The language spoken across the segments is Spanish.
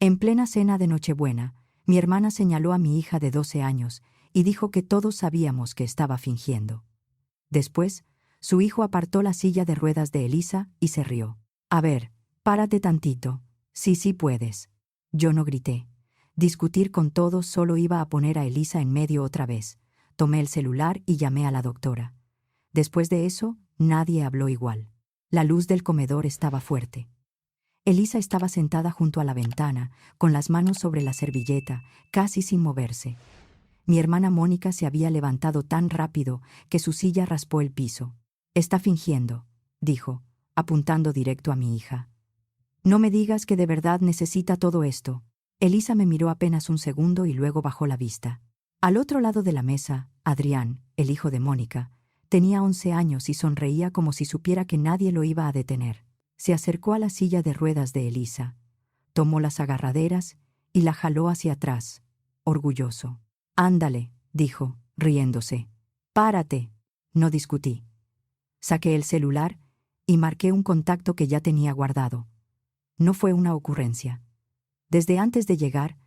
En plena cena de Nochebuena, mi hermana señaló a mi hija de 12 años y dijo que todos sabíamos que estaba fingiendo. Después, su hijo apartó la silla de ruedas de Elisa y se rió. A ver, párate tantito. Sí puedes. Yo no grité. Discutir con todos solo iba a poner a Elisa en medio otra vez. Tomé el celular y llamé a la doctora. Después de eso, nadie habló igual. La luz del comedor estaba fuerte. Elisa estaba sentada junto a la ventana, con las manos sobre la servilleta, casi sin moverse. Mi hermana Mónica se había levantado tan rápido que su silla raspó el piso. Está fingiendo, dijo, apuntando directo a mi hija. No me digas que de verdad necesita todo esto. Elisa me miró apenas un segundo y luego bajó la vista. Al otro lado de la mesa, Adrián, el hijo de Mónica, tenía 11 años y sonreía como si supiera que nadie lo iba a detener. Se acercó a la silla de ruedas de Elisa, tomó las agarraderas y la jaló hacia atrás, orgulloso. Ándale, dijo, riéndose. Párate. No discutí. Saqué el celular y marqué un contacto que ya tenía guardado. No fue una ocurrencia. Desde antes de llegar,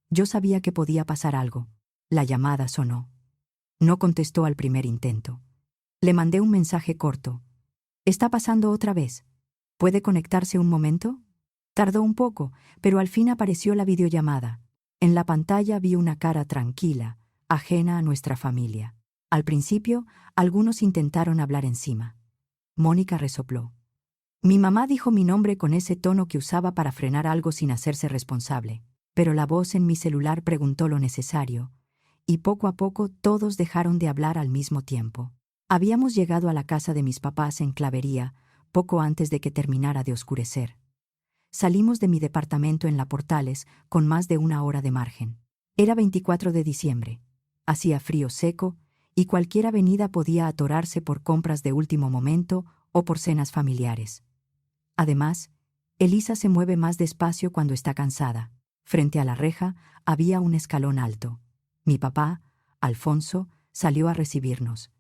yo sabía que podía pasar algo. La llamada sonó. No contestó al primer intento. Le mandé un mensaje corto. ¿Está pasando otra vez? ¿Puede conectarse un momento? Tardó un poco, pero al fin apareció la videollamada. En la pantalla vi una cara tranquila, ajena a nuestra familia. Al principio, algunos intentaron hablar encima. Mónica resopló. Mi mamá dijo mi nombre con ese tono que usaba para frenar algo sin hacerse responsable, pero la voz en mi celular preguntó lo necesario, y poco a poco todos dejaron de hablar al mismo tiempo. Habíamos llegado a la casa de mis papás en Clavería, poco antes de que terminara de oscurecer. Salimos de mi departamento en La Portales con más de una hora de margen. Era 24 de diciembre. Hacía frío seco y cualquier avenida podía atorarse por compras de último momento o por cenas familiares. Además, Elisa se mueve más despacio cuando está cansada. Frente a la reja había un escalón alto. Mi papá, Alfonso, salió a recibirnos.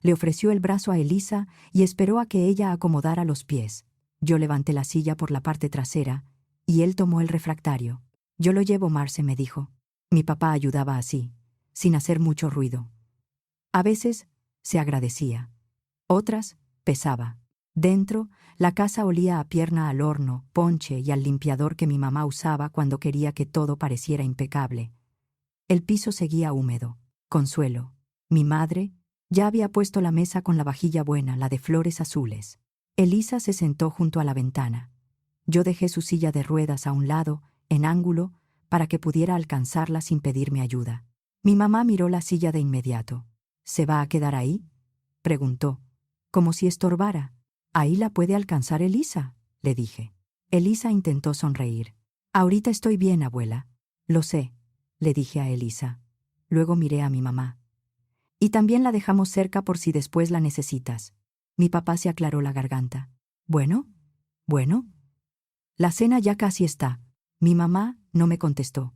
Le ofreció el brazo a Elisa y esperó a que ella acomodara los pies. Yo levanté la silla por la parte trasera y él tomó el refractario. Yo lo llevo, Marce, me dijo. Mi papá ayudaba así, sin hacer mucho ruido. A veces se agradecía. Otras pesaba. Dentro, la casa olía a pierna al horno, ponche y al limpiador que mi mamá usaba cuando quería que todo pareciera impecable. El piso seguía húmedo. Consuelo, mi madre, ya había puesto la mesa con la vajilla buena, la de flores azules. Elisa se sentó junto a la ventana. Yo dejé su silla de ruedas a un lado, en ángulo, para que pudiera alcanzarla sin pedirme ayuda. Mi mamá miró la silla de inmediato. ¿Se va a quedar ahí?, preguntó, como si estorbara. Ahí la puede alcanzar Elisa, le dije. Elisa intentó sonreír. Ahorita estoy bien, abuela. Lo sé, le dije a Elisa. Luego miré a mi mamá. Y también la dejamos cerca por si después la necesitas. Mi papá se aclaró la garganta. Bueno. La cena ya casi está. Mi mamá no me contestó.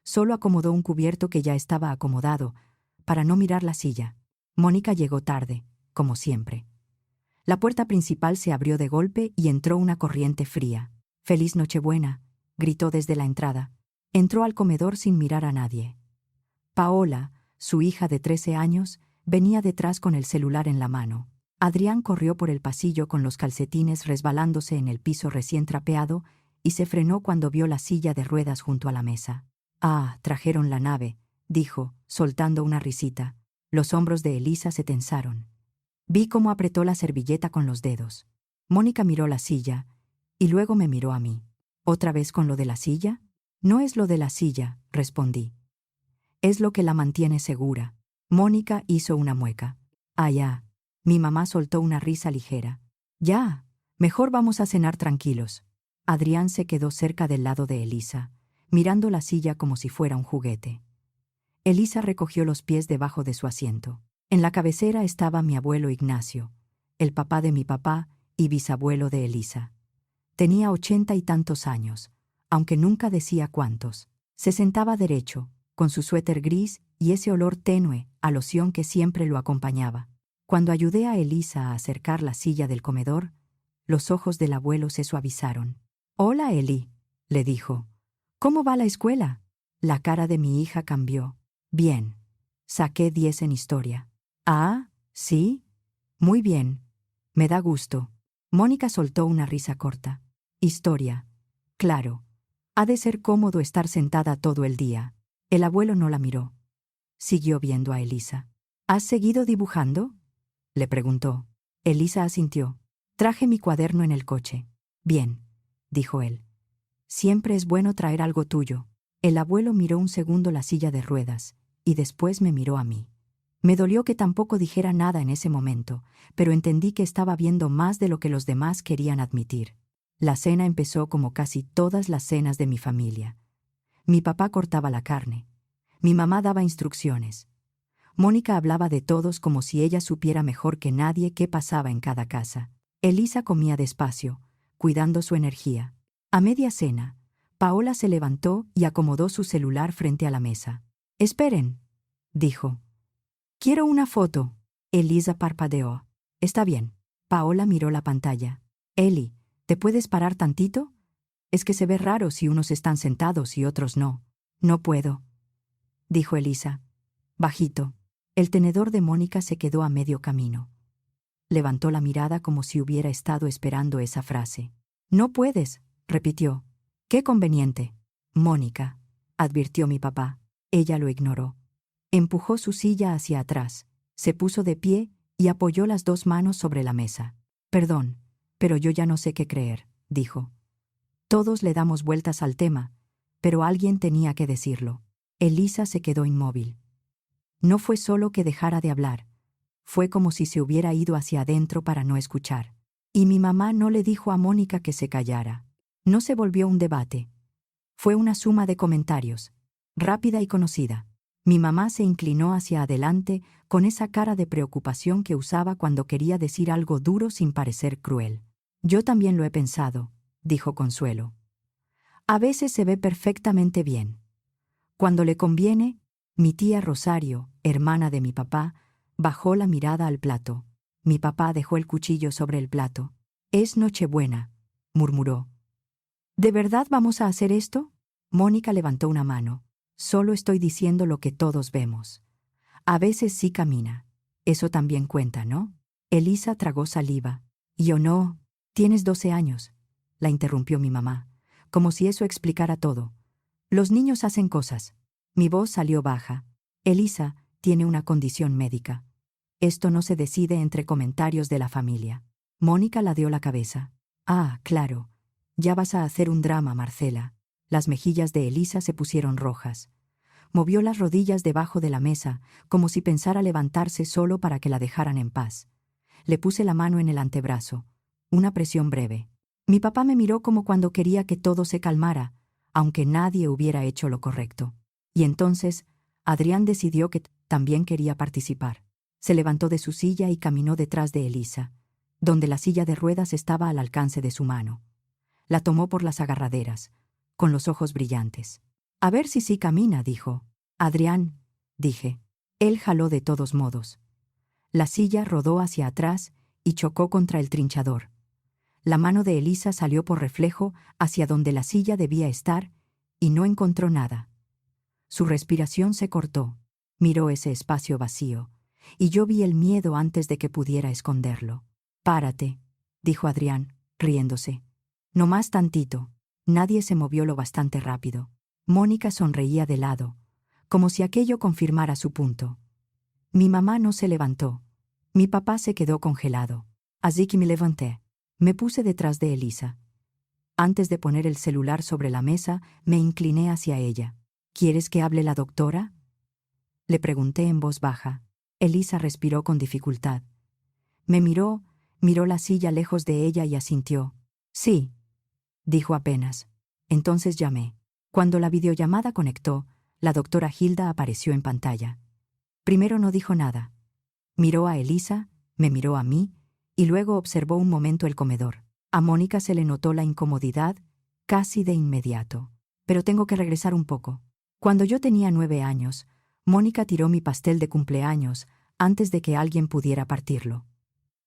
Solo acomodó un cubierto que ya estaba acomodado, para no mirar la silla. Mónica llegó tarde, como siempre. La puerta principal se abrió de golpe y entró una corriente fría. «¡Feliz Nochebuena!», gritó desde la entrada. Entró al comedor sin mirar a nadie. Paola, su hija de 13 años, venía detrás con el celular en la mano. Adrián corrió por el pasillo con los calcetines resbalándose en el piso recién trapeado y se frenó cuando vio la silla de ruedas junto a la mesa. «Ah, trajeron la nave», dijo, soltando una risita. Los hombros de Elisa se tensaron. Vi cómo apretó la servilleta con los dedos. Mónica miró la silla y luego me miró a mí. ¿Otra vez con lo de la silla? No es lo de la silla, respondí. Es lo que la mantiene segura. Mónica hizo una mueca. Ah, ya. Mi mamá soltó una risa ligera. Ya, mejor vamos a cenar tranquilos. Adrián se quedó cerca del lado de Elisa, mirando la silla como si fuera un juguete. Elisa recogió los pies debajo de su asiento. En la cabecera estaba mi abuelo Ignacio, el papá de mi papá y bisabuelo de Elisa. Tenía 80 y tantos años, aunque nunca decía cuántos. Se sentaba derecho, con su suéter gris y ese olor tenue a loción que siempre lo acompañaba. Cuando ayudé a Elisa a acercar la silla del comedor, los ojos del abuelo se suavizaron. «Hola, Eli», le dijo. ¿Cómo va la escuela? La cara de mi hija cambió. Bien. Saqué 10 en historia. Ah, ¿sí? Muy bien. Me da gusto. Mónica soltó una risa corta. Historia. Claro. Ha de ser cómodo estar sentada todo el día. El abuelo no la miró. Siguió viendo a Elisa. ¿Has seguido dibujando? Le preguntó. Elisa asintió. Traje mi cuaderno en el coche. Bien, dijo él. Siempre es bueno traer algo tuyo. El abuelo miró un segundo la silla de ruedas, y después me miró a mí. Me dolió que tampoco dijera nada en ese momento, pero entendí que estaba viendo más de lo que los demás querían admitir. La cena empezó como casi todas las cenas de mi familia. Mi papá cortaba la carne. Mi mamá daba instrucciones. Mónica hablaba de todos como si ella supiera mejor que nadie qué pasaba en cada casa. Elisa comía despacio, cuidando su energía. A media cena, Paola se levantó y acomodó su celular frente a la mesa. «Esperen», dijo. «Quiero una foto». Elisa parpadeó. «Está bien». Paola miró la pantalla. «Eli, ¿te puedes parar tantito? Es que se ve raro si unos están sentados y otros no». «No puedo», dijo Elisa. Bajito. El tenedor de Mónica se quedó a medio camino. Levantó la mirada como si hubiera estado esperando esa frase. «No puedes», repitió. «Qué conveniente». «Mónica», advirtió mi papá. Ella lo ignoró. Empujó su silla hacia atrás, se puso de pie y apoyó las dos manos sobre la mesa. «Perdón, pero yo ya no sé qué creer», dijo. Todos le damos vueltas al tema, pero alguien tenía que decirlo. Elisa se quedó inmóvil. No fue solo que dejara de hablar, fue como si se hubiera ido hacia adentro para no escuchar. Y mi mamá no le dijo a Mónica que se callara. No se volvió un debate. Fue una suma de comentarios, rápida y conocida. Mi mamá se inclinó hacia adelante con esa cara de preocupación que usaba cuando quería decir algo duro sin parecer cruel. «Yo también lo he pensado», dijo Consuelo. «A veces se ve perfectamente bien. Cuando le conviene». Mi tía Rosario, hermana de mi papá, bajó la mirada al plato. Mi papá dejó el cuchillo sobre el plato. «Es Nochebuena», murmuró. «¿De verdad vamos a hacer esto?» Mónica levantó una mano. «Solo estoy diciendo lo que todos vemos. A veces sí camina. Eso también cuenta, ¿no?» Elisa tragó saliva. «Yo no. Tienes 12 años», la interrumpió mi mamá, como si eso explicara todo. «Los niños hacen cosas». Mi voz salió baja. «Elisa tiene una condición médica. Esto no se decide entre comentarios de la familia». Mónica ladeó la cabeza. «Ah, claro. Ya vas a hacer un drama, Marcela». Las mejillas de Elisa se pusieron rojas. Movió las rodillas debajo de la mesa, como si pensara levantarse solo para que la dejaran en paz. Le puse la mano en el antebrazo. Una presión breve. Mi papá me miró como cuando quería que todo se calmara, aunque nadie hubiera hecho lo correcto. Y entonces, Adrián decidió que también quería participar. Se levantó de su silla y caminó detrás de Elisa, donde la silla de ruedas estaba al alcance de su mano. La tomó por las agarraderas, con los ojos brillantes. «A ver si sí camina», dijo. «Adrián», dije. Él jaló de todos modos. La silla rodó hacia atrás y chocó contra el trinchador. La mano de Elisa salió por reflejo hacia donde la silla debía estar y no encontró nada. Su respiración se cortó. Miró ese espacio vacío, y yo vi el miedo antes de que pudiera esconderlo. «Párate», dijo Adrián, riéndose. «No más tantito». Nadie se movió lo bastante rápido. Mónica sonreía de lado, como si aquello confirmara su punto. Mi mamá no se levantó. Mi papá se quedó congelado. Así que me levanté. Me puse detrás de Elisa. Antes de poner el celular sobre la mesa, me incliné hacia ella. «¿Quieres que hable la doctora?», le pregunté en voz baja. Elisa respiró con dificultad. Me miró la silla lejos de ella y asintió. «Sí», dijo apenas. Entonces llamé. Cuando la videollamada conectó, la doctora Hilda apareció en pantalla. Primero no dijo nada. Miró a Elisa, me miró a mí, y luego observó un momento el comedor. A Mónica se le notó la incomodidad casi de inmediato. «Pero tengo que regresar un poco». Cuando yo tenía 9 años, Mónica tiró mi pastel de cumpleaños antes de que alguien pudiera partirlo.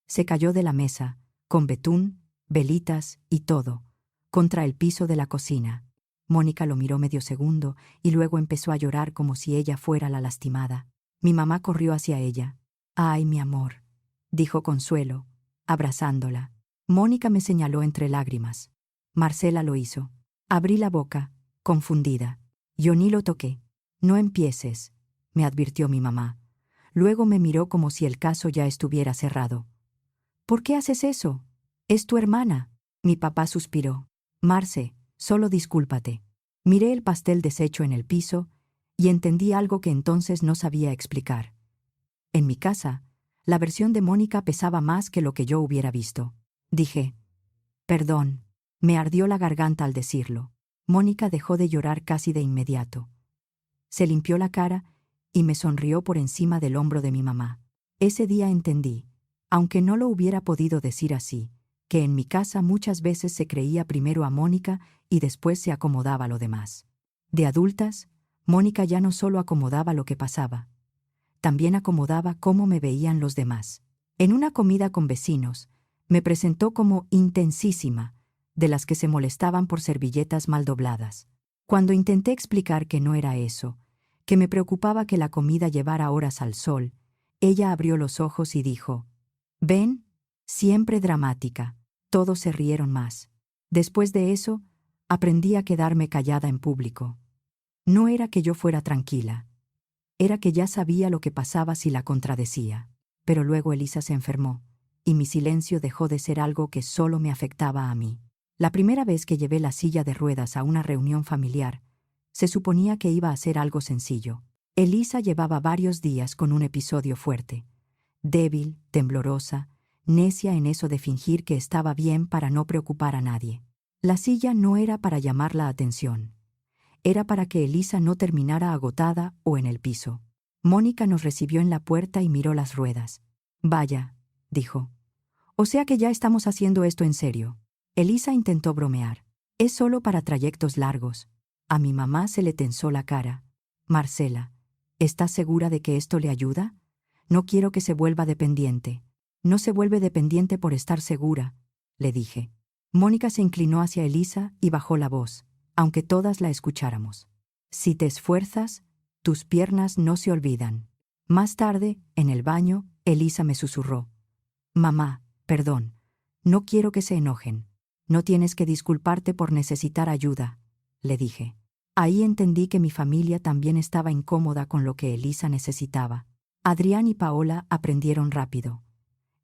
Se cayó de la mesa, con betún, velitas y todo, contra el piso de la cocina. Mónica lo miró medio segundo y luego empezó a llorar como si ella fuera la lastimada. Mi mamá corrió hacia ella. «Ay, mi amor», dijo Consuelo, abrazándola. Mónica me señaló entre lágrimas. Marcela lo hizo. Abrí la boca, confundida. Yo ni lo toqué. «No empieces», me advirtió mi mamá. Luego me miró como si el caso ya estuviera cerrado. «¿Por qué haces eso? Es tu hermana». Mi papá suspiró. «Marce, solo discúlpate». Miré el pastel deshecho en el piso y entendí algo que entonces no sabía explicar. En mi casa, la versión de Mónica pesaba más que lo que yo hubiera visto. Dije, «Perdón». Me ardió la garganta al decirlo. Mónica dejó de llorar casi de inmediato. Se limpió la cara y me sonrió por encima del hombro de mi mamá. Ese día entendí, aunque no lo hubiera podido decir así, que en mi casa muchas veces se creía primero a Mónica y después se acomodaba lo demás. De adultas, Mónica ya no solo acomodaba lo que pasaba, también acomodaba cómo me veían los demás. En una comida con vecinos, me presentó como intensísima, de las que se molestaban por servilletas mal dobladas. Cuando intenté explicar que no era eso, que me preocupaba que la comida llevara horas al sol, ella abrió los ojos y dijo, «¿Ven? Siempre dramática». Todos se rieron más. Después de eso, aprendí a quedarme callada en público. No era que yo fuera tranquila. Era que ya sabía lo que pasaba si la contradecía. Pero luego Elisa se enfermó, y mi silencio dejó de ser algo que solo me afectaba a mí. La primera vez que llevé la silla de ruedas a una reunión familiar, se suponía que iba a ser algo sencillo. Elisa llevaba varios días con un episodio fuerte. Débil, temblorosa, necia en eso de fingir que estaba bien para no preocupar a nadie. La silla no era para llamar la atención. Era para que Elisa no terminara agotada o en el piso. Mónica nos recibió en la puerta y miró las ruedas. «Vaya», dijo. «O sea que ya estamos haciendo esto en serio». Elisa intentó bromear. «Es solo para trayectos largos». A mi mamá se le tensó la cara. «Marcela, ¿estás segura de que esto le ayuda? No quiero que se vuelva dependiente». «No se vuelve dependiente por estar segura», le dije. Mónica se inclinó hacia Elisa y bajó la voz, aunque todas la escucháramos. «Si te esfuerzas, tus piernas no se olvidan». Más tarde, en el baño, Elisa me susurró. «Mamá, perdón. No quiero que se enojen. No tienes que disculparte por necesitar ayuda», le dije. Ahí entendí que mi familia también estaba incómoda con lo que Elisa necesitaba. Adrián y Paola aprendieron rápido.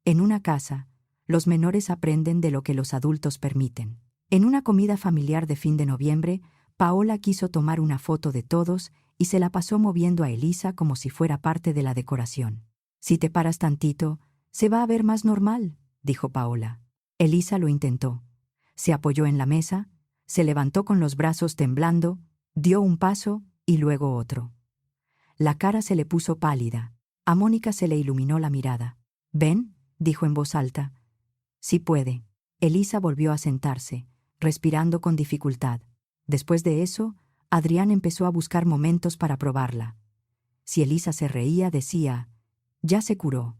En una casa, los menores aprenden de lo que los adultos permiten. En una comida familiar de fin de noviembre, Paola quiso tomar una foto de todos y se la pasó moviendo a Elisa como si fuera parte de la decoración. «Si te paras tantito, se va a ver más normal», dijo Paola. Elisa lo intentó. Se apoyó en la mesa, se levantó con los brazos temblando, dio un paso y luego otro. La cara se le puso pálida. A Mónica se le iluminó la mirada. «¿Ven?», dijo en voz alta. «Sí puede». Elisa volvió a sentarse, respirando con dificultad. Después de eso, Adrián empezó a buscar momentos para probarla. Si Elisa se reía, decía, «Ya se curó».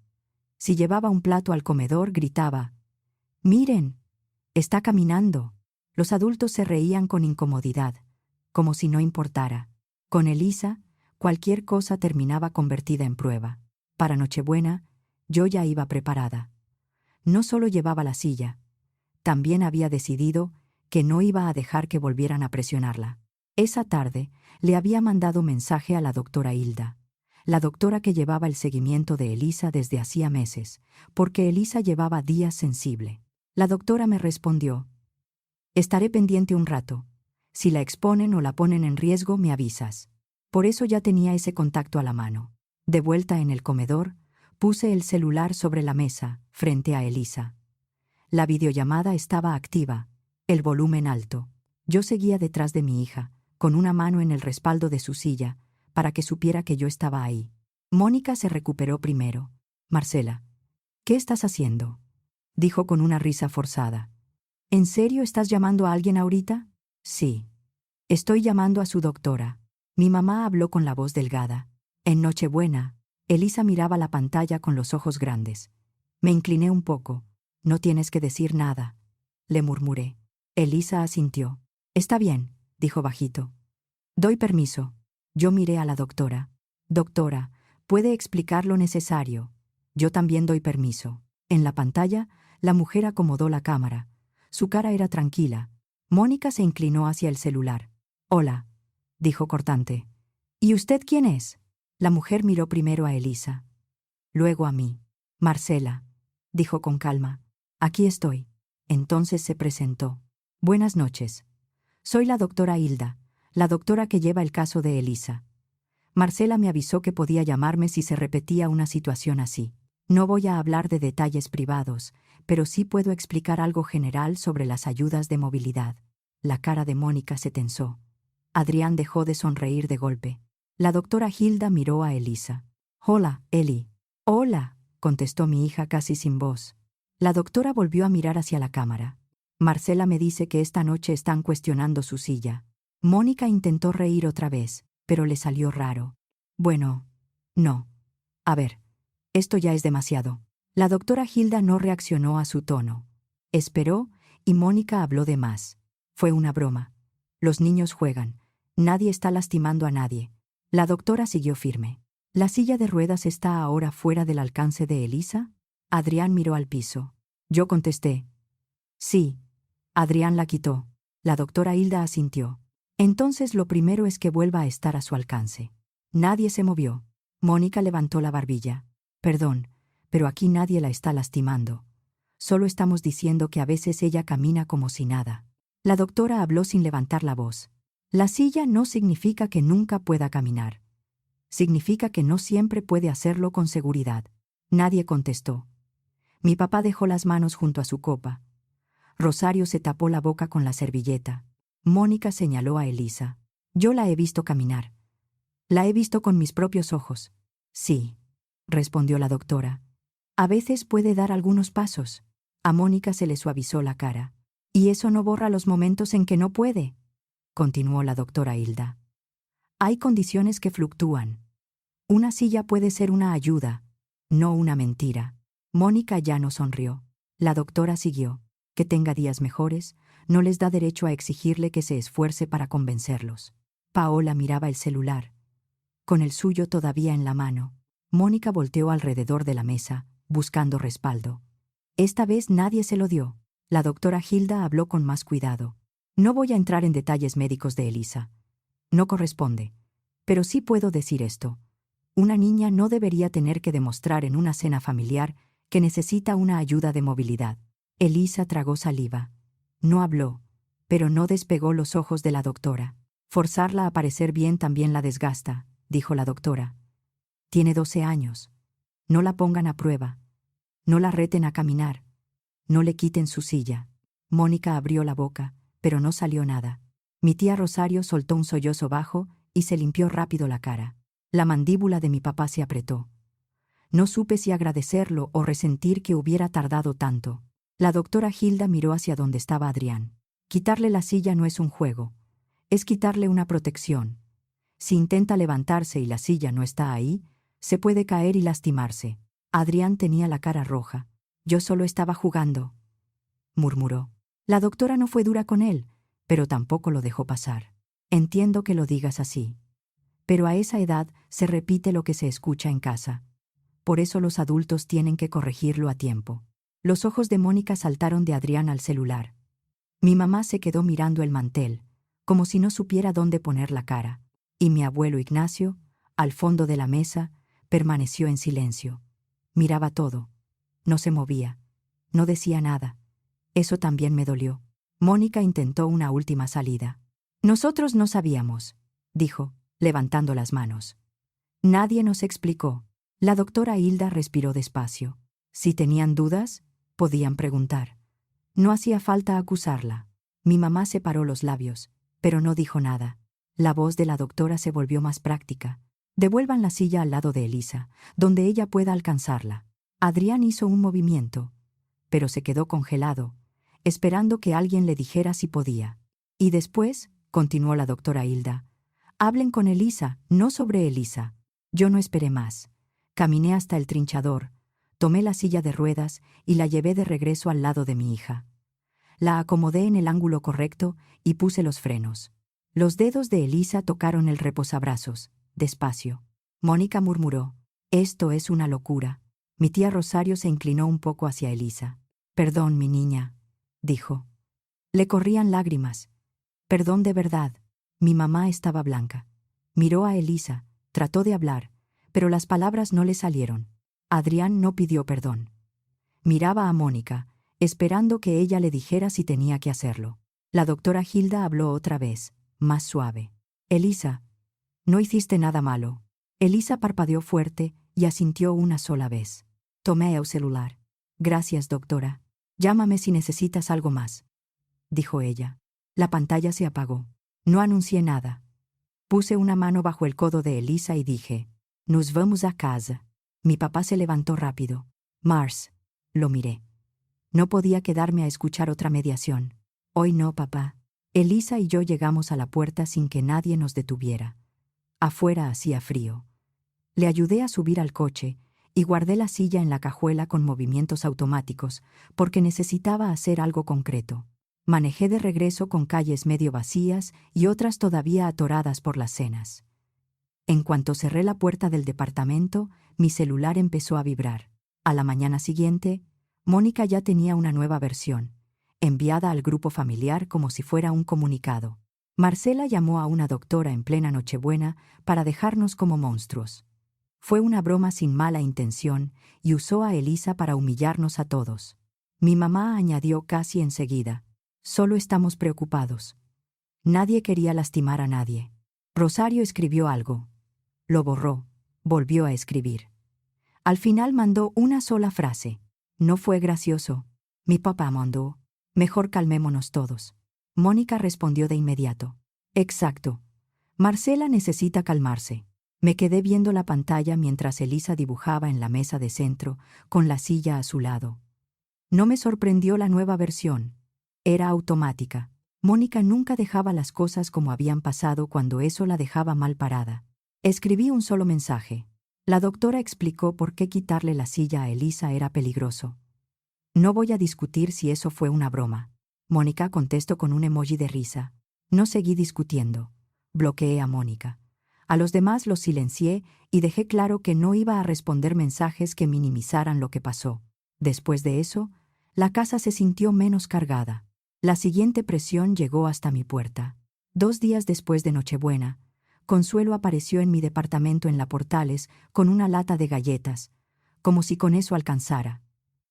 Si llevaba un plato al comedor, gritaba, «¡Miren! Está caminando». Los adultos se reían con incomodidad, como si no importara. Con Elisa, cualquier cosa terminaba convertida en prueba. Para Nochebuena, yo ya iba preparada. No solo llevaba la silla, también había decidido que no iba a dejar que volvieran a presionarla. Esa tarde le había mandado mensaje a la doctora Hilda, la doctora que llevaba el seguimiento de Elisa desde hacía meses, porque Elisa llevaba días sensible. La doctora me respondió, «Estaré pendiente un rato. Si la exponen o la ponen en riesgo, me avisas». Por eso ya tenía ese contacto a la mano. De vuelta en el comedor, puse el celular sobre la mesa, frente a Elisa. La videollamada estaba activa, el volumen alto. Yo seguía detrás de mi hija, con una mano en el respaldo de su silla, para que supiera que yo estaba ahí. Mónica se recuperó primero. «Marcela, ¿qué estás haciendo?», dijo con una risa forzada. «¿En serio estás llamando a alguien ahorita?». «Sí. Estoy llamando a su doctora». Mi mamá habló con la voz delgada. En Nochebuena, Elisa miraba la pantalla con los ojos grandes. Me incliné un poco. «No tienes que decir nada», le murmuré. Elisa asintió. «Está bien, dijo bajito. Doy permiso. Yo miré a la doctora. Doctora, puede explicar lo necesario. Yo también doy permiso. En la pantalla, la mujer acomodó la cámara. Su cara era tranquila. Mónica se inclinó hacia el celular. Hola, dijo cortante. ¿Y usted quién es? La mujer miró primero a Elisa. Luego a mí. Marcela, dijo con calma. Aquí estoy. Entonces se presentó. Buenas noches. Soy la doctora Hilda, la doctora que lleva el caso de Elisa. Marcela me avisó que podía llamarme si se repetía una situación así. No voy a hablar de detalles privados, pero sí puedo explicar algo general sobre las ayudas de movilidad. La cara de Mónica se tensó. Adrián dejó de sonreír de golpe. La doctora Hilda miró a Elisa. Hola, Eli. Hola, contestó mi hija casi sin voz. La doctora volvió a mirar hacia la cámara. Marcela me dice que esta noche están cuestionando su silla. Mónica intentó reír otra vez, pero le salió raro. Bueno, no. A ver, esto ya es demasiado. La doctora Hilda no reaccionó a su tono. Esperó, y Mónica habló de más. Fue una broma. Los niños juegan. Nadie está lastimando a nadie. La doctora siguió firme. ¿La silla de ruedas está ahora fuera del alcance de Elisa? Adrián miró al piso. Yo contesté. Sí. Adrián la quitó. La doctora Hilda asintió. Entonces lo primero es que vuelva a estar a su alcance. Nadie se movió. Mónica levantó la barbilla. Perdón, pero aquí nadie la está lastimando. Solo estamos diciendo que a veces ella camina como si nada. La doctora habló sin levantar la voz. La silla no significa que nunca pueda caminar. Significa que no siempre puede hacerlo con seguridad. Nadie contestó. Mi papá dejó las manos junto a su copa. Rosario se tapó la boca con la servilleta. Mónica señaló a Elisa. Yo la he visto caminar. La he visto con mis propios ojos. Sí, respondió la doctora. A veces puede dar algunos pasos. A Mónica se le suavizó la cara. ¿Y eso no borra los momentos en que no puede?, continuó la doctora Hilda. Hay condiciones que fluctúan. Una silla puede ser una ayuda, no una mentira. Mónica ya no sonrió. La doctora siguió. Que tenga días mejores, no les da derecho a exigirle que se esfuerce para convencerlos. Paola miraba el celular, con el suyo todavía en la mano. Mónica volteó alrededor de la mesa, buscando respaldo. Esta vez nadie se lo dio. La doctora Hilda habló con más cuidado. No voy a entrar en detalles médicos de Elisa. No corresponde. Pero sí puedo decir esto. Una niña no debería tener que demostrar en una cena familiar que necesita una ayuda de movilidad. Elisa tragó saliva. No habló, pero no despegó los ojos de la doctora. Forzarla a parecer bien también la desgasta, dijo la doctora. Tiene 12 años. No la pongan a prueba. No la reten a caminar. No le quiten su silla. Mónica abrió la boca, pero no salió nada. Mi tía Rosario soltó un sollozo bajo y se limpió rápido la cara. La mandíbula de mi papá se apretó. No supe si agradecerlo o resentir que hubiera tardado tanto. La doctora Hilda miró hacia donde estaba Adrián. Quitarle la silla no es un juego. Es quitarle una protección. Si intenta levantarse y la silla no está ahí, se puede caer y lastimarse. Adrián tenía la cara roja. Yo solo estaba jugando, murmuró. La doctora no fue dura con él, pero tampoco lo dejó pasar. Entiendo que lo digas así. Pero a esa edad se repite lo que se escucha en casa. Por eso los adultos tienen que corregirlo a tiempo. Los ojos de Mónica saltaron de Adrián al celular. Mi mamá se quedó mirando el mantel, como si no supiera dónde poner la cara. Y mi abuelo Ignacio, al fondo de la mesa, permaneció en silencio. Miraba todo. No se movía. No decía nada. Eso también me dolió. Mónica intentó una última salida. Nosotros no sabíamos, dijo, levantando las manos. Nadie nos explicó. La doctora Hilda respiró despacio. Si tenían dudas, podían preguntar. No hacía falta acusarla. Mi mamá separó los labios, pero no dijo nada. La voz de la doctora se volvió más práctica. Devuelvan la silla al lado de Elisa, donde ella pueda alcanzarla. Adrián hizo un movimiento, pero se quedó congelado, esperando que alguien le dijera si podía. Y después, continuó la doctora Hilda, hablen con Elisa, no sobre Elisa. Yo no esperé más. Caminé hasta el trinchador, tomé la silla de ruedas y la llevé de regreso al lado de mi hija. La acomodé en el ángulo correcto y puse los frenos. Los dedos de Elisa tocaron el reposabrazos, despacio. Mónica murmuró: «Esto es una locura». Mi tía Rosario se inclinó un poco hacia Elisa. «Perdón, mi niña», dijo. Le corrían lágrimas. «Perdón de verdad». Mi mamá estaba blanca. Miró a Elisa, trató de hablar, pero las palabras no le salieron. Adrián no pidió perdón. Miraba a Mónica, esperando que ella le dijera si tenía que hacerlo. La doctora Hilda habló otra vez, más suave. «Elisa, no hiciste nada malo». Elisa parpadeó fuerte y asintió una sola vez. Tomé el celular. «Gracias, doctora. Llámame si necesitas algo más», dijo ella. La pantalla se apagó. No anuncié nada. Puse una mano bajo el codo de Elisa y dije: «Nos vamos a casa». Mi papá se levantó rápido. «Mars», lo miré. No podía quedarme a escuchar otra mediación. «Hoy no, papá». Elisa y yo llegamos a la puerta sin que nadie nos detuviera. Afuera hacía frío. Le ayudé a subir al coche y guardé la silla en la cajuela con movimientos automáticos, porque necesitaba hacer algo concreto. Manejé de regreso con calles medio vacías y otras todavía atoradas por las cenas. En cuanto cerré la puerta del departamento, mi celular empezó a vibrar. A la mañana siguiente, Mónica ya tenía una nueva versión, enviada al grupo familiar como si fuera un comunicado. Marcela llamó a una doctora en plena Nochebuena para dejarnos como monstruos. Fue una broma sin mala intención y usó a Elisa para humillarnos a todos. Mi mamá añadió casi enseguida: «Solo estamos preocupados». Nadie quería lastimar a nadie. Rosario escribió algo. Lo borró. Volvió a escribir. Al final mandó una sola frase. «No fue gracioso». Mi papá mandó: «Mejor calmémonos todos». Mónica respondió de inmediato: «Exacto. Marcela necesita calmarse». Me quedé viendo la pantalla mientras Elisa dibujaba en la mesa de centro, con la silla a su lado. No me sorprendió la nueva versión. Era automática. Mónica nunca dejaba las cosas como habían pasado cuando eso la dejaba mal parada. Escribí un solo mensaje. La doctora explicó por qué quitarle la silla a Elisa era peligroso. «No voy a discutir si eso fue una broma». Mónica contestó con un emoji de risa. No seguí discutiendo. Bloqueé a Mónica. A los demás los silencié y dejé claro que no iba a responder mensajes que minimizaran lo que pasó. Después de eso, la casa se sintió menos cargada. La siguiente presión llegó hasta mi puerta. 2 días después de Nochebuena, Consuelo apareció en mi departamento en La Portales con una lata de galletas, como si con eso alcanzara.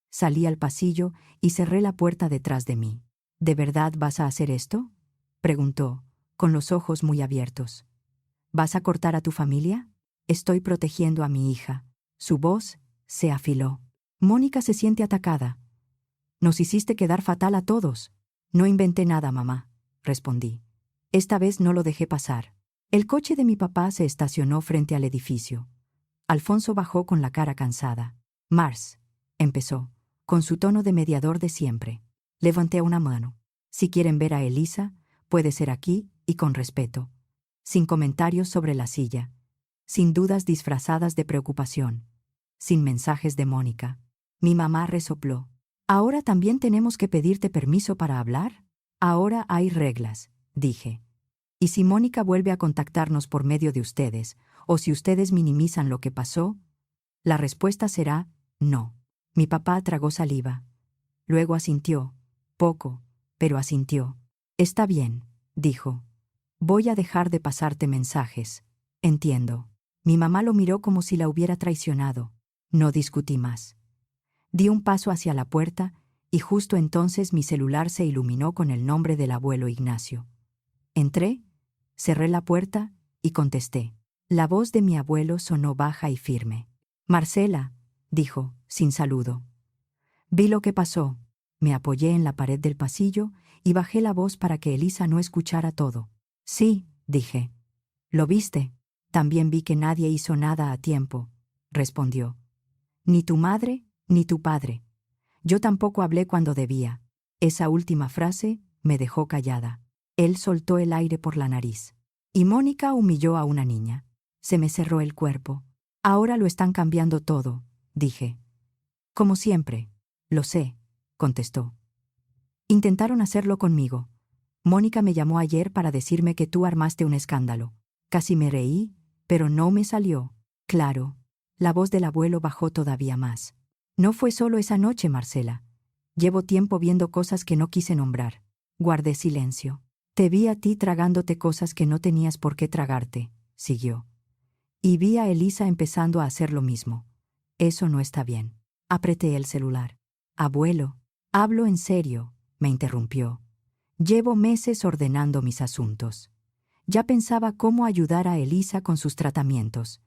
Salí al pasillo y cerré la puerta detrás de mí. «¿De verdad vas a hacer esto?», preguntó, con los ojos muy abiertos. «¿Vas a cortar a tu familia?». «Estoy protegiendo a mi hija». Su voz se afiló. «Mónica se siente atacada. Nos hiciste quedar fatal a todos». «No inventé nada, mamá», respondí. Esta vez no lo dejé pasar. El coche de mi papá se estacionó frente al edificio. Alfonso bajó con la cara cansada. «Mars», empezó, con su tono de mediador de siempre. Levanté una mano. «Si quieren ver a Elisa, puede ser aquí y con respeto». Sin comentarios sobre la silla. Sin dudas disfrazadas de preocupación. Sin mensajes de Mónica. Mi mamá resopló. «¿Ahora también tenemos que pedirte permiso para hablar?». «Ahora hay reglas», dije. «Y si Mónica vuelve a contactarnos por medio de ustedes, o si ustedes minimizan lo que pasó, la respuesta será no». Mi papá tragó saliva. Luego asintió. Poco, pero asintió. «Está bien», dijo. «Voy a dejar de pasarte mensajes». «Entiendo». Mi mamá lo miró como si la hubiera traicionado. No discutí más. Di un paso hacia la puerta y justo entonces mi celular se iluminó con el nombre del abuelo Ignacio. Entré, cerré la puerta y contesté. La voz de mi abuelo sonó baja y firme. «Marcela», dijo, sin saludo. Vi lo que pasó. Me apoyé en la pared del pasillo y bajé la voz para que Elisa no escuchara todo. «Sí», dije. «¿Lo viste?». «También vi que nadie hizo nada a tiempo», respondió. «Ni tu madre, ni tu padre. Yo tampoco hablé cuando debía». Esa última frase me dejó callada. Él soltó el aire por la nariz. «Y Mónica humilló a una niña». Se me cerró el cuerpo. «Ahora lo están cambiando todo», dije. «Como siempre». «Lo sé», contestó. «Intentaron hacerlo conmigo. Mónica me llamó ayer para decirme que tú armaste un escándalo. Casi me reí, pero no me salió. Claro. La voz del abuelo bajó todavía más. No fue solo esa noche, Marcela. Llevo tiempo viendo cosas que no quise nombrar. Guardé silencio. Te vi a ti tragándote cosas que no tenías por qué tragarte, siguió. Y vi a Elisa empezando a hacer lo mismo. Eso no está bien. Apreté el celular. Abuelo, hablo en serio, me interrumpió. Llevo meses ordenando mis asuntos. Ya pensaba cómo ayudar a Elisa con sus tratamientos.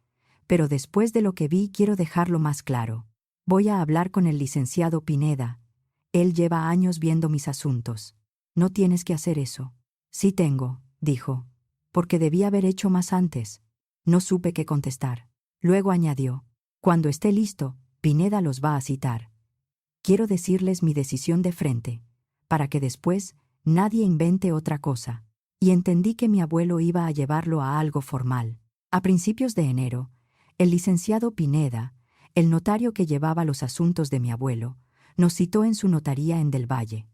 Pero después de lo que vi quiero dejarlo más claro. Voy a hablar con el licenciado Pineda. Él lleva años viendo mis asuntos. No tienes que hacer eso. Sí tengo, dijo. Porque debí haber hecho más antes. No supe qué contestar. Luego añadió. Cuando esté listo, Pineda los va a citar. Quiero decirles mi decisión de frente, para que después nadie invente otra cosa. Y entendí que mi abuelo iba a llevarlo a algo formal. A principios de enero, el licenciado Pineda, el notario que llevaba los asuntos de mi abuelo, nos citó en su notaría en Del Valle.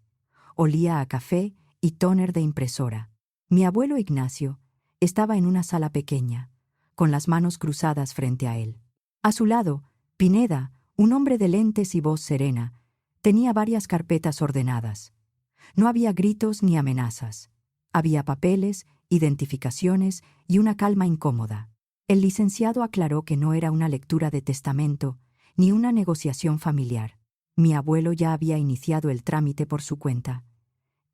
Olía a café y tóner de impresora. Mi abuelo Ignacio estaba en una sala pequeña, con las manos cruzadas frente a él. A su lado, Pineda, un hombre de lentes y voz serena, tenía varias carpetas ordenadas. No había gritos ni amenazas. Había papeles, identificaciones y una calma incómoda. El licenciado aclaró que no era una lectura de testamento ni una negociación familiar. Mi abuelo ya había iniciado el trámite por su cuenta.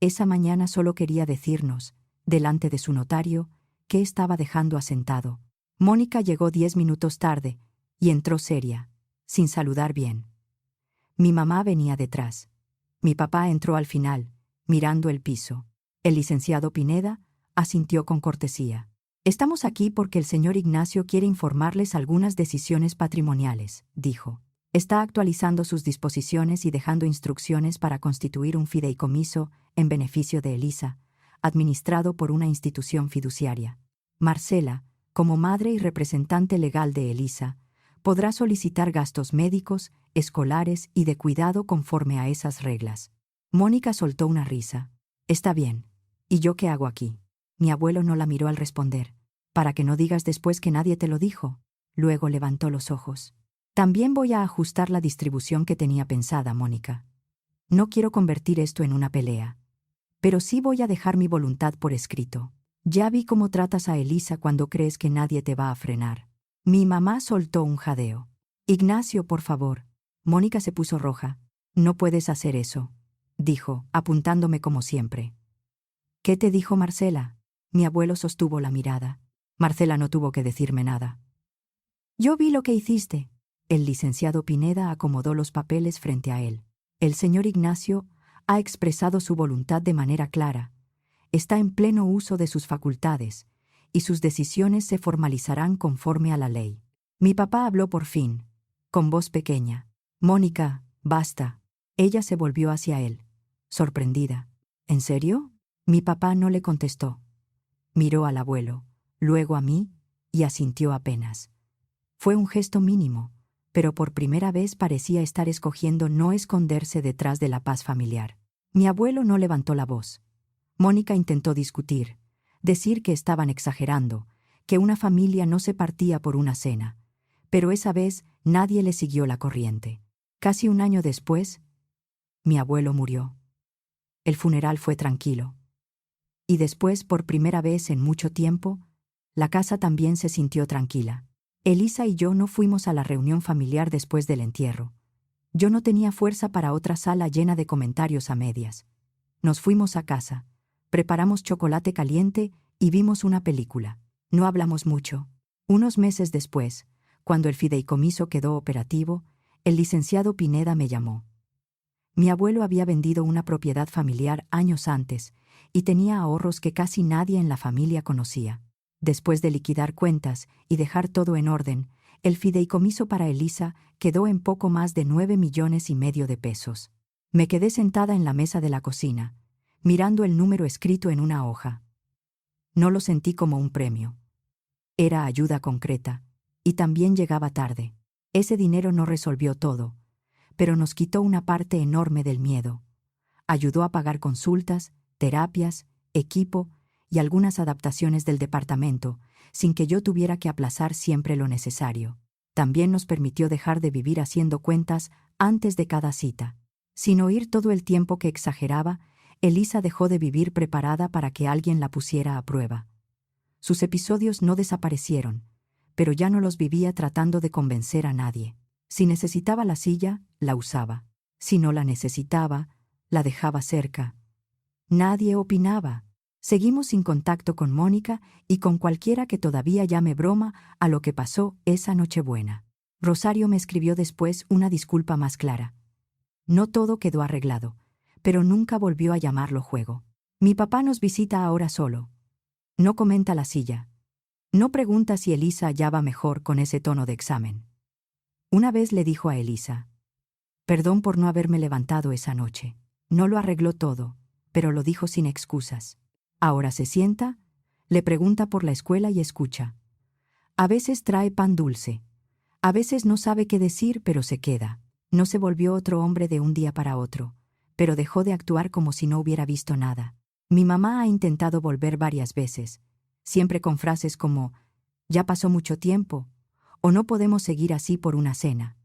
Esa mañana solo quería decirnos, delante de su notario, qué estaba dejando asentado. Mónica llegó 10 minutos tarde y entró seria, sin saludar bien. Mi mamá venía detrás. Mi papá entró al final, mirando el piso. El licenciado Pineda asintió con cortesía. Estamos aquí porque el señor Ignacio quiere informarles algunas decisiones patrimoniales, dijo. Está actualizando sus disposiciones y dejando instrucciones para constituir un fideicomiso en beneficio de Elisa, administrado por una institución fiduciaria. Marcela, como madre y representante legal de Elisa, podrá solicitar gastos médicos, escolares y de cuidado conforme a esas reglas. Mónica soltó una risa. Está bien. ¿Y yo qué hago aquí? Mi abuelo no la miró al responder. Para que no digas después que nadie te lo dijo. Luego levantó los ojos. También voy a ajustar la distribución que tenía pensada, Mónica. No quiero convertir esto en una pelea. Pero sí voy a dejar mi voluntad por escrito. Ya vi cómo tratas a Elisa cuando crees que nadie te va a frenar. Mi mamá soltó un jadeo. Ignacio, por favor. Mónica se puso roja. No puedes hacer eso, dijo, apuntándome como siempre. ¿Qué te dijo Marcela? Mi abuelo sostuvo la mirada. Marcela no tuvo que decirme nada. Yo vi lo que hiciste. El licenciado Pineda acomodó los papeles frente a él. El señor Ignacio ha expresado su voluntad de manera clara. Está en pleno uso de sus facultades, y sus decisiones se formalizarán conforme a la ley. Mi papá habló por fin, con voz pequeña. Mónica, basta. Ella se volvió hacia él, sorprendida. ¿En serio? Mi papá no le contestó. Miró al abuelo, luego a mí, y asintió apenas. Fue un gesto mínimo, pero por primera vez parecía estar escogiendo no esconderse detrás de la paz familiar. Mi abuelo no levantó la voz. Mónica intentó discutir, decir que estaban exagerando, que una familia no se partía por una cena, pero esa vez nadie le siguió la corriente. Casi un año después, mi abuelo murió. El funeral fue tranquilo. Y después, por primera vez en mucho tiempo, la casa también se sintió tranquila. Elisa y yo no fuimos a la reunión familiar después del entierro. Yo no tenía fuerza para otra sala llena de comentarios a medias. Nos fuimos a casa, preparamos chocolate caliente y vimos una película. No hablamos mucho. Unos meses después, cuando el fideicomiso quedó operativo, el licenciado Pineda me llamó. Mi abuelo había vendido una propiedad familiar años antes y tenía ahorros que casi nadie en la familia conocía. Después de liquidar cuentas y dejar todo en orden, el fideicomiso para Elisa quedó en poco más de 9,5 millones de pesos. Me quedé sentada en la mesa de la cocina, mirando el número escrito en una hoja. No lo sentí como un premio. Era ayuda concreta, y también llegaba tarde. Ese dinero no resolvió todo, pero nos quitó una parte enorme del miedo. Ayudó a pagar consultas, terapias equipo y algunas adaptaciones del departamento, sin que yo tuviera que aplazar siempre lo necesario. También nos permitió dejar de vivir haciendo cuentas antes de cada cita. Sin oír todo el tiempo que exageraba, Elisa dejó de vivir preparada para que alguien la pusiera a prueba. Sus episodios no desaparecieron, pero ya no los vivía tratando de convencer a nadie. Si necesitaba la silla, la usaba. Si no la necesitaba, la dejaba cerca. Nadie opinaba. Seguimos sin contacto con Mónica y con cualquiera que todavía llame broma a lo que pasó esa Nochebuena. Rosario me escribió después una disculpa más clara. No todo quedó arreglado, pero nunca volvió a llamarlo juego. Mi papá nos visita ahora solo. No comenta la silla. No pregunta si Elisa ya va mejor con ese tono de examen. Una vez le dijo a Elisa: «Perdón por no haberme levantado esa noche». No lo arregló todo, pero lo dijo sin excusas. Ahora se sienta, le pregunta por la escuela y escucha. A veces trae pan dulce. A veces no sabe qué decir, pero se queda. No se volvió otro hombre de un día para otro, pero dejó de actuar como si no hubiera visto nada. Mi mamá ha intentado volver varias veces, siempre con frases como «ya pasó mucho tiempo» o «no podemos seguir así por una cena».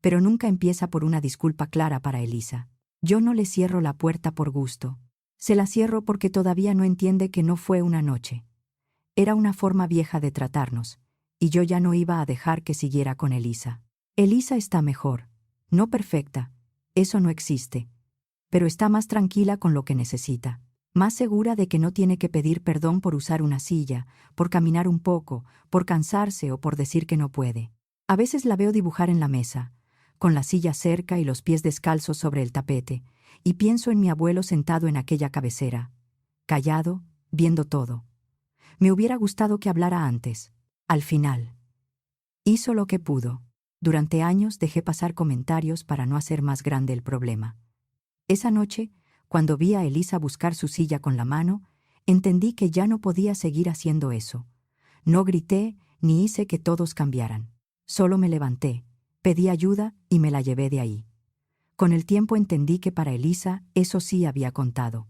Pero nunca empieza por una disculpa clara para Elisa. Yo no le cierro la puerta por gusto. Se la cierro porque todavía no entiende que no fue una noche. Era una forma vieja de tratarnos, y yo ya no iba a dejar que siguiera con Elisa. Elisa está mejor, no perfecta, eso no existe, pero está más tranquila con lo que necesita, más segura de que no tiene que pedir perdón por usar una silla, por caminar un poco, por cansarse o por decir que no puede. A veces la veo dibujar en la mesa, con la silla cerca y los pies descalzos sobre el tapete, y pienso en mi abuelo sentado en aquella cabecera, callado, viendo todo. Me hubiera gustado que hablara antes. Al final, hizo lo que pudo. Durante años dejé pasar comentarios para no hacer más grande el problema. Esa noche, cuando vi a Elisa buscar su silla con la mano, entendí que ya no podía seguir haciendo eso. No grité ni hice que todos cambiaran. Solo me levanté, pedí ayuda y me la llevé de ahí. Con el tiempo entendí que para Elisa eso sí había contado.